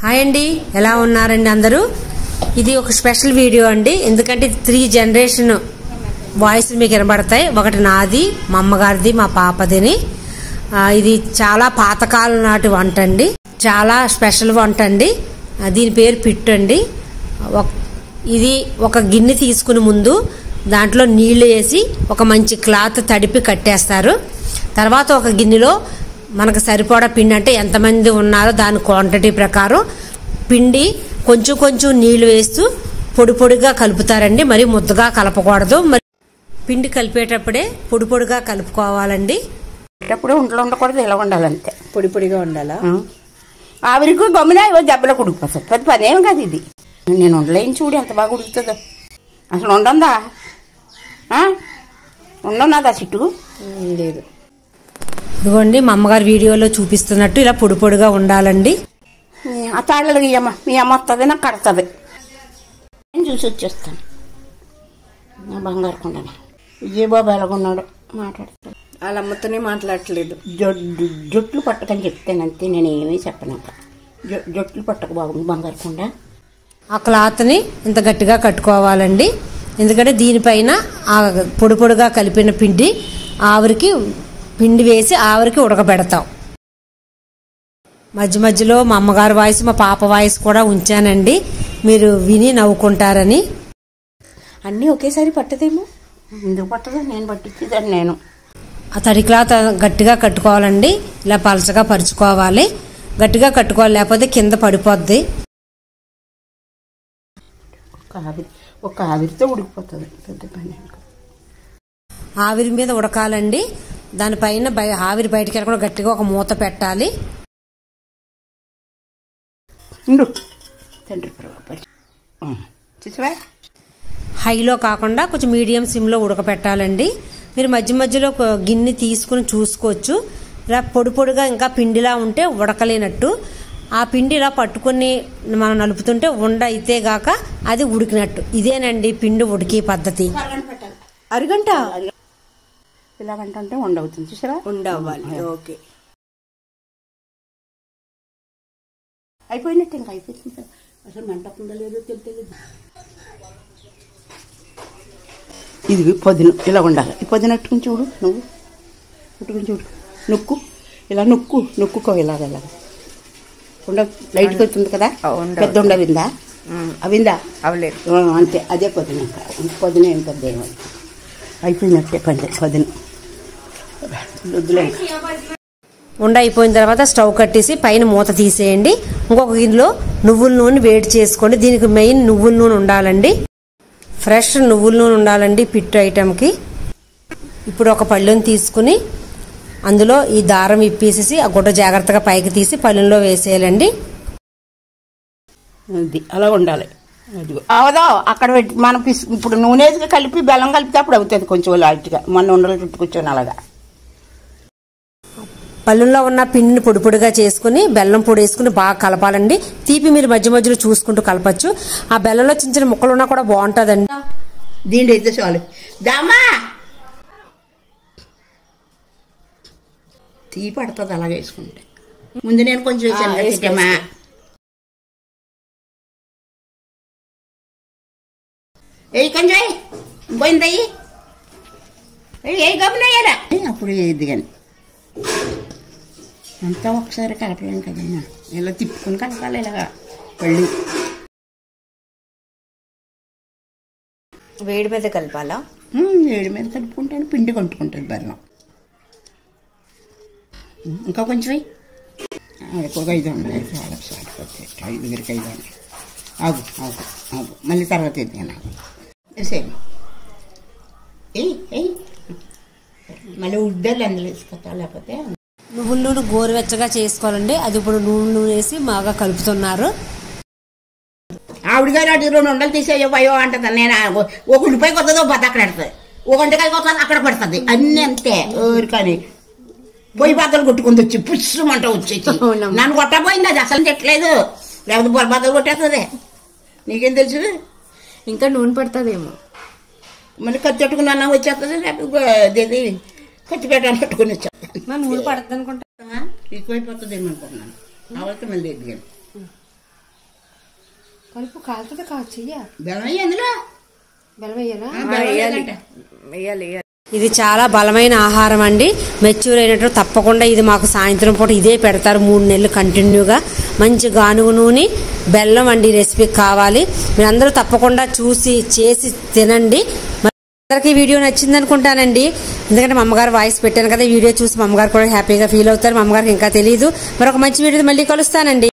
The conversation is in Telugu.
హాయ్ అండి, ఎలా ఉన్నారండి అందరూ? ఇది ఒక స్పెషల్ వీడియో అండి. ఎందుకంటే 3 జనరేషన్ వాయిస్ మీకు వినబడతాయి. ఒకటి నాది, మా అమ్మగారిది, మా పాపదిని. ఇది చాలా పాతకాలం నాటి వంట అండి. చాలా స్పెషల్ వంట అండి. దీని పేరు పిట్టు అండి. ఇది ఒక గిన్నె తీసుకుని ముందు దాంట్లో నీళ్లు వేసి ఒక మంచి క్లాత్ తడిపి కట్టేస్తారు. తర్వాత ఒక గిన్నెలో మనకు సరిపడా పిండి, అంటే ఎంతమంది ఉన్నారో దాని క్వాంటిటీ ప్రకారం పిండి కొంచెం కొంచెం నీళ్లు వేస్తూ పొడి పొడిగా కలుపుతారండి. మరి ముద్దగా కలపకూడదు. మరి పిండి కలిపేటప్పుడే పొడి పొడిగా కలుపుకోవాలండి. అప్పుడు ఒంట్లో ఉండకూడదు, ఇలా ఉండాలంతే. పొడి పొడిగా ఉండాలా? ఆవిరికి గమ్మున దెబ్బలో ఉడికిపోతుంది. పెద్ద పని ఏం కాదు ఇది. నేను ఉండలేని చూడు ఎంత బాగా ఉడుకుతుందో. అసలు ఉండందా? ఉండన్నదా చిట్టు? లేదు. ఇదిగోండి, మా అమ్మగారు వీడియోలో చూపిస్తున్నట్టు ఇలా పొడి పొడిగా ఉండాలండి. ఆ తాళ్ళకి ఇయ్యమ్మ, మీ అమ్మ వస్తుంది, నాకు కడుతుంది. నేను చూసి వచ్చేస్తాను. నా బంగారు కొండనా విజయబాబు ఎలాగున్నాడు మాట్లాడతాడు. వాళ్ళ అమ్మతోనే మాట్లాడట్లేదు. జొట్లు పట్టకని చెప్తానంతే, నేను ఏమీ చెప్పనాక. జొట్లు పట్టక బాబు బంగారు కొండ. ఆ క్లాత్ని ఇంత గట్టిగా కట్టుకోవాలండి. ఎందుకంటే దీనిపైన ఆ పొడి పొడిగా కలిపిన పిండి ఆవిరికి పిండి వేసి ఆవిరికి ఉడకబెడతాం. మధ్య మధ్యలో మా అమ్మగారి వాయిస్, మా పాప వాయిస్ కూడా ఉంచానండి, మీరు విని నవ్వుకుంటారని. అన్నీ ఒకేసారి పట్టదేమో. ఎందుకు పట్టదు? నేను పట్టించేదాన్ని. నేను ఆ తడి క్లాత్ గట్టిగా కట్టుకోవాలండి. ఇలా పలచగా పరుచుకోవాలి, గట్టిగా కట్టుకోవాలి, లేకపోతే కింద పడిపోద్ది. ఒక ఆవిరితో ఉడికిపోతుంది, పెద్ద పని. ఆవిరి మీద ఉడకాలండి. దానిపైన ఆవిరి బయటికి వెళ్ళకుండా గట్టిగా ఒక మూత పెట్టాలి. హైలో కాకుండా కొంచెం మీడియం సిమ్లో ఉడకపెట్టాలండి. మీరు మధ్య మధ్యలో గిన్నె తీసుకుని చూసుకోవచ్చు. ఇలా పొడి పొడిగా ఇంకా పిండిలా ఉంటే ఉడకలేనట్టు. ఆ పిండి ఇలా పట్టుకుని మనం నలుపుతుంటే ఉండ అయితే గాక అది ఉడికినట్టు. ఇదేనండి పిండి ఉడికే పద్ధతి. అరగంట ఇలాగంట అంటే ఉండవుతుంది, చూసారా? ఉండవ్వాలి. ఓకే, అయిపోయినట్టు. ఇంకా అయిపోతుంది. అసలు మంటకుండా లేదో తెలియదు. ఇది పొద్దున ఇలా ఉండాలి. ఈ పొద్దున అట్టుకుని చూడు, నువ్వు అట్టుకుని చూడు, నొక్కు, ఇలా నొక్కుకో, ఇలాగ ఉండ లైట్గా వచ్చింది కదా. పెద్ద ఉండవిందా? అవిందా? అవలేదు. అంతే, అదే పొద్దున. ఇంకా పొద్దున ఏం పెద్ద ఏమైంది, అయిపోయినట్టే పొద్దున. ఉండ అయిపోయిన తర్వాత స్టవ్ కట్టేసి పైన మూత తీసేయండి. ఇంకొక గిన్నెలో నువ్వుల నూనె వేడి చేసుకోండి. దీనికి మెయిన్ నువ్వుల నూనె ఉండాలండి. ఫ్రెష్ నువ్వుల నూనె ఉండాలండి పిట్టు ఐటెంకి. ఇప్పుడు ఒక పళ్ళెం తీసుకుని అందులో ఈ దారం ఇప్పేసేసి ఆ గుడ్డ జాగ్రత్తగా పైకి తీసి పళ్ళెంలో వేసేయాలండి. అలా ఉండాలి. అవదో అక్కడ పెట్టి మనం ఇప్పుడు నూనె కలిపి బెల్లం కలిపితే అప్పుడు అవుతుంది కొంచెం లైట్గా. మన ఉండలు చుట్టుకొచ్చాను అలాగా. పళ్ళెంలో ఉన్న పిండిని పొడి పొడిగా చేసుకుని బెల్లం పొడి వేసుకుని బాగా కలపాలండి. తీపి మీరు మధ్య మధ్యలో చూసుకుంటూ కలపచ్చు. ఆ బెల్లంలో చిన్న చిన్న ముక్కలు ఉన్నా కూడా బాగుంటుందండి. దీంట్లో అయితే చాలు. దామా తీ పడుతుంది అలాగే వేసుకుంటే. ముందు నేను కొంచెం వేసాను. ఏ కొంచెం పోయిందయ్యి, ఏ గమనయ్యారా అప్పుడు వేయద్దు. కానీ అంతా ఒకసారి కలపలేం కదన్నా, ఇలా తిప్పుకొని కలపాలి. ఇలాగా పళ్ళు వేడి మీద కలపాలా? వేడి మీద కలుపుకుంటాను, పిండి కొంటుకుంటుంది బెల్లం. ఇంకా కొంచెం ఒక 5 వందలు చాలా సాటిపోతే 5కి 5 వందలు. ఆగు ఆగు ఆగు, మళ్ళీ తర్వాత ఎదిగాను. వేసేయండి. మళ్ళీ ఉడ్డలు అందులో వేసుకోతా, లేకపోతే నువ్వుల నూనె గోరువెచ్చగా చేసుకోవాలండి. అది ఇప్పుడు నూనె వేసి బాగా కలుపుతున్నారు. ఆవిడగారు అటు 2 ఉండలు తీసేయో అంటుంది. నేను ఒక ఉల్లిపాయ కొత్తదో బద్ద అక్కడ పెడుతుంది, ఒక వంటకాయ కొత్త అక్కడ పడుతుంది. అన్నీ అంతే. ఊరికని పొయ్యి బద్దలు కొట్టుకుంది వచ్చి పుష్మంట వచ్చేసి నన్ను కొట్టబోయింది. అది అసలు చెట్లేదు, లేకపోతే పొల బద్దలు కొట్టేస్తుంది. నీకేం తెలుసు? ఇంకా నూనె పడుతుందేమో. మళ్ళీ ఖర్చు పెట్టుకున్నా వచ్చేస్తుంది, లేకపోతే ఖర్చు పెట్టాలని పెట్టుకుని వచ్చేస్తాను. నూనె పడుతుంది అనుకుంటా. ఎక్కువైపోతుంది ఏమనుకున్నాను. అవసరం మళ్ళీ ఎదిగాను. కలుపు కాలుతుంది కావచ్చు చెయ్య బెల్లం వేయి అందులో. బెల్లం వేయాలా? వేయాలి. ఇది చాలా బలమైన ఆహారం అండి. మెచ్యూర్ అయినట్టు తప్పకుండా ఇది మాకు సాయంత్రం పూట ఇదే పెడతారు 3 నెలలు కంటిన్యూగా. మంచి గానుగు నూనె బెల్లం అండి రెసిపీ కావాలి. మీరందరూ తప్పకుండా చూసి చేసి తినండి. అందరికీ వీడియో నచ్చింది అనుకుంటానండి. ఎందుకంటే మా అమ్మగారు వాయిస్ పెట్టాను కదా, వీడియో చూసి మా అమ్మగారు కూడా హ్యాపీగా ఫీల్ అవుతారు. మా అమ్మగారికి ఇంకా తెలియదు. మరొక మంచి వీడియో మళ్ళీ కలుస్తానండి.